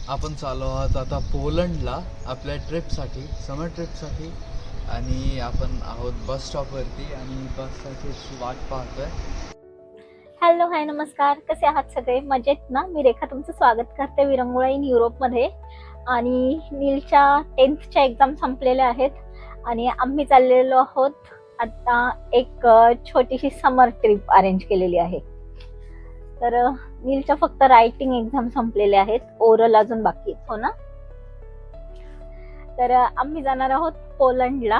आपण चाललो आहोत आता पोलंडला आपल्या ट्रिपसाठी, समर ट्रिपसाठी. आणि आपण आहोत बस स्टॉपवरती आणि बससाठी वाट पाहतोय. हॅलो, हाय, नमस्कार. कसे आहात सगळे? मजेत ना? मी रेखा तुमचं स्वागत करते विरंगुळा इन युरोपमध्ये. आणि नीलच्या 10th एक्झाम संपलेल्या आहेत आणि आम्ही चाललेलो आहोत आता एक छोटीशी समर ट्रिप अरेंज केलेली आहे. तर नीलच्या फक्त रायटिंग एक्झाम संपलेल्या आहेत, ओरल अजून बाकी आहेत, हो ना? तर आम्ही जाणार आहोत पोलंडला,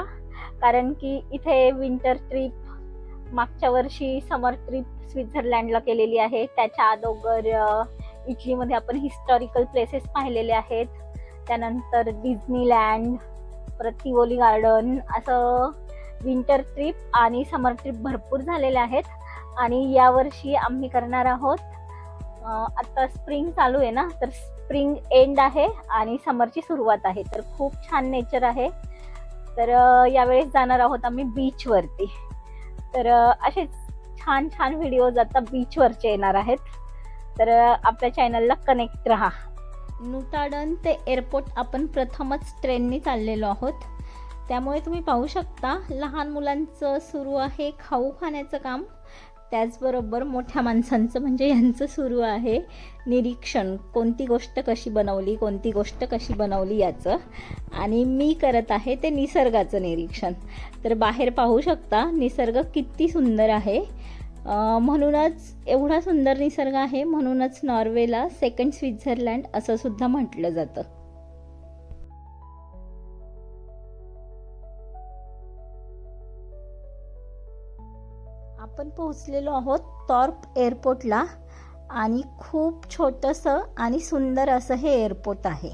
कारण की इथे विंटर ट्रिप मागच्या वर्षी समर ट्रिप स्वित्झर्लंडला केलेली आहे. त्याच्या अगोदर इटलीमध्ये आपण हिस्टॉरिकल प्लेसेस पाहिलेले आहेत. त्यानंतर डिझनीलँड, परत तिवोली गार्डन, असं विंटर ट्रिप आणि समर ट्रिप भरपूर झालेले आहेत. आणि यावर्षी आम्ही करणार आहोत, आता स्प्रिंग चालू आहे ना, तर स्प्रिंग एंड आहे आणि समरची सुरुवात आहे. तर खूप छान नेचर आहे. तर यावेळेस जाणार आहोत आम्ही बीचवरती. तर असेच छान छान व्हिडिओज आता बीचवरचे येणार आहेत. तर आपल्या चॅनलला कनेक्ट राहा. नुटाडन ते एअरपोर्ट आपण प्रथमच ट्रेनने चाललेलो आहोत. त्यामुळे तुम्ही पाहू शकता लहान मुलांचं सुरू आहे खाऊ खाण्याचं काम. त्याचबरोबर मोठ्या माणसांचं म्हणजे यांचं सुरू आहे निरीक्षण, कोणती गोष्ट कशी बनवली याचं. आणि मी करत आहे ते निसर्गाचं निरीक्षण. तर बाहेर पाहू शकता निसर्ग किती सुंदर आहे. म्हणूनच एवढा सुंदर निसर्ग आहे म्हणूनच नॉर्वेला सेकंड स्वित्झर्लंड असं सुद्धा म्हटलं जातं. आपण पोहोचलेलो आहोत टॉर्प एअरपोर्टला आणि खूप छोटंसं आणि सुंदर असं हे एअरपोर्ट आहे.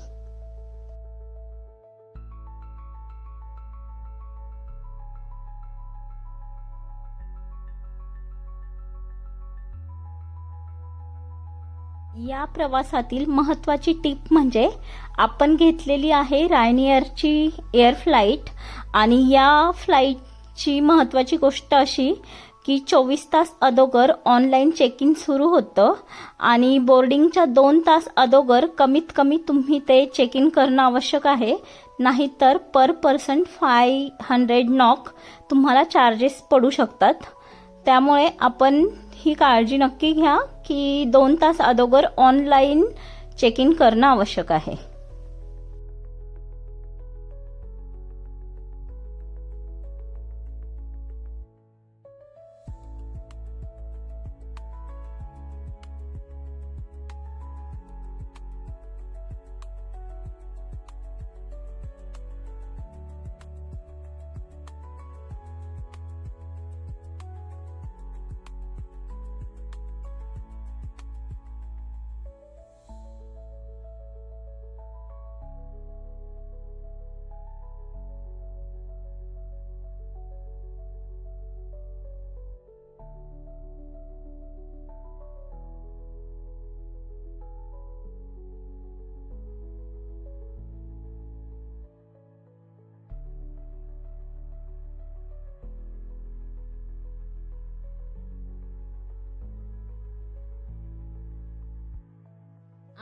या प्रवासातील महत्त्वाची टिप म्हणजे आपण घेतलेली आहे रायनियरची एअर फ्लाईट. आणि या फ्लाईटची महत्त्वाची गोष्ट अशी की 24 तास अगोदर ऑनलाईन चेक इन सुरू होतं आणि बोर्डिंगच्या 2 तास अगोदर कमीत कमी तुम्ही ते चेक इन करणं आवश्यक आहे. नाहीतर पर पर्सन 500 NOK तुम्हाला चार्जेस पडू शकतात. त्यामुळे आपण ही काळजी नक्की घ्या की 2 तास अगोदर ऑनलाईन चेक इन करणं आवश्यक आहे.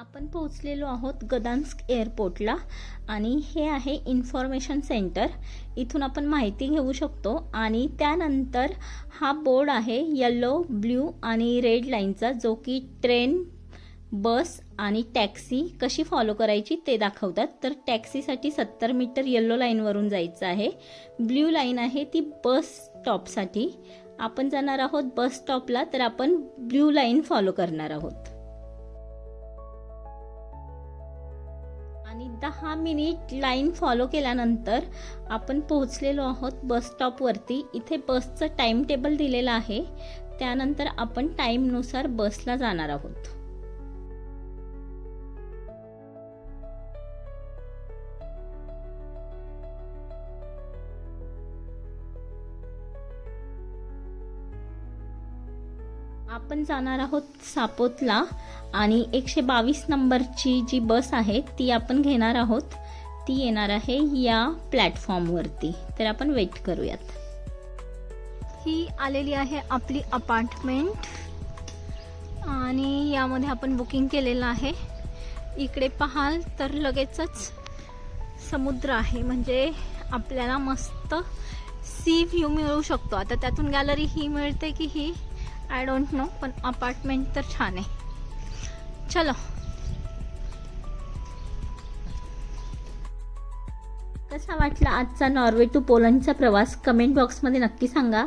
आपण पोहोचलेलो आहोत गदान्स्क एअरपोर्टला आणि हे आहे इन्फॉर्मेशन सेंटर. इथून आपण माहिती घेऊ शकतो. आणि त्यानंतर हा बोर्ड आहे येलो, ब्ल्यू आणि रेड लाईनचा, जो की ट्रेन, बस आणि टॅक्सी कशी फॉलो करायची ते दाखवतात. तर टॅक्सीसाठी 70 मीटर येलो लाईनवरून जायचं आहे. ब्ल्यू लाईन आहे ती बस स्टॉपसाठी. आपण जाणार आहोत बस स्टॉपला, तर आपण ब्ल्यू लाईन फॉलो करणार आहोत. आणि 10 मिनिट लाईन फॉलो केल्यानंतर आपण पोहोचलेलो आहोत बस स्टॉपवरती. इथे बसचं टाइम टेबल दिलेलं आहे. त्यानंतर आपण टाईमनुसार बसला जाणार आहोत. आपण जाणार आहोत सापोतला आणि 122 नंबरची जी बस आहे ती आपण घेणार आहोत. ती येणार आहे या प्लॅटफॉर्मवरती. तर आपण वेट करूयात. ही आलेली आहे आपली अपार्टमेंट आणि यामध्ये आपण बुकिंग केलेलं आहे. इकडे पाहाल तर लगेचच समुद्र आहे, म्हणजे आपल्याला मस्त सी व्ह्यू मिळू शकतो. आता त्यातून गॅलरी ही मिळते की ही आय डोंट नो, पण अपार्टमेंट तर छान आहे. चलो. कसा वाटला आजचा नॉर्वे टू पोलंडचा प्रवास कमेंट बॉक्समध्ये नक्की सांगा.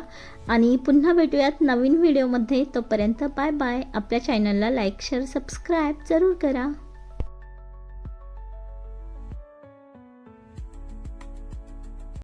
आणि पुन्हा भेटूयात नवीन व्हिडिओमध्ये. तोपर्यंत बाय बाय. आपल्या चॅनलला लाईक शेअर सबस्क्राईब जरूर करा.